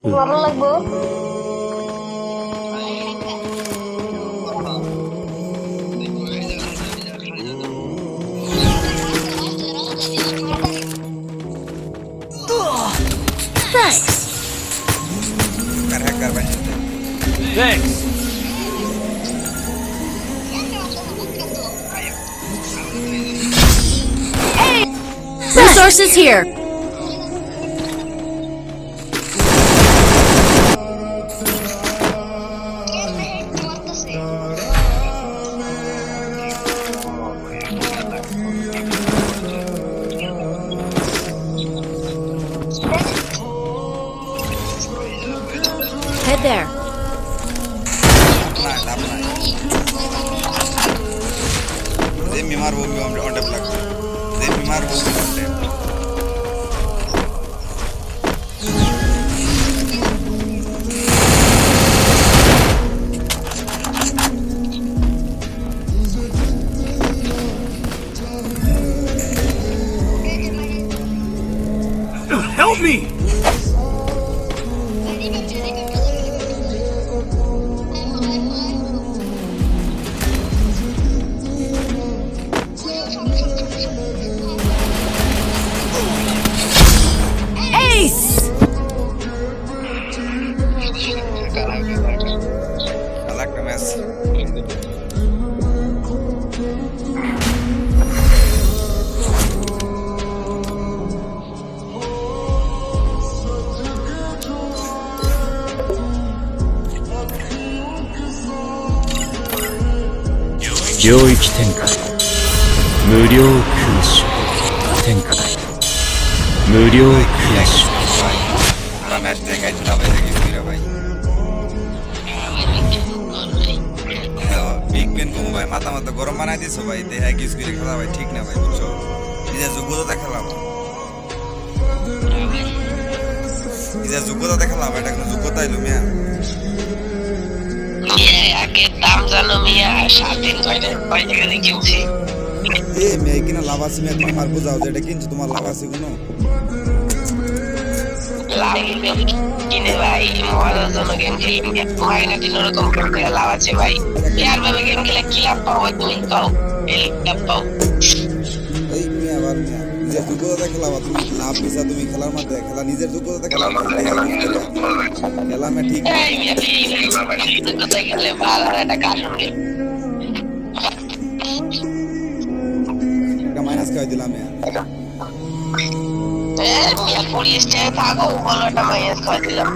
ভালো লাগবো। Thanks. Thanks. Resources here. Head there. Mimar will be on the plug. Then Mimar will be on the Help me! Ace! I like the mess.領域展開無料空襲展開無料クラッシュ match देखा इतना बजे की फिर भाई big pen को भाई माता माता गरम बना दी सो भाई देहा की इसके खेला भाई ठीक ना भाई बुझो इधर जुगोदा खेला इधर जुगोदा खेला भाई टकन जुगोदा इलु मिया আগে দাম জানো মিয়া 7 দিন কয়টা কিনছি ए मैं किना लावासी में तुम्हार बुझाओ जेटा किंच तुम्हार लावासी गुनो লাগে কিনে ভাই মজার জন্য গেম খেলি মাইনা দিন রকম করে লাভ আছে ভাই यार ভাবে গেম খেলে কি লাভ পাও তুমি কও এই লাভ পাও এই মিয়া আবার মিয়া নিজের যোগ্যতা খেলাবা তুমি লাভ পিছা তুমি খেলার মধ্যে খেলা নিজের যোগ্যতা খেলাবা খেলা মে ঠিক এই মিয়া এই কথা খেলে ভালো একটা কারণ গেম একটা মাইনাস খাই দিলাম মিয়া মিয়া পুলিশ চাই থাকো ভালো একটা মাইনাস করে দিলাম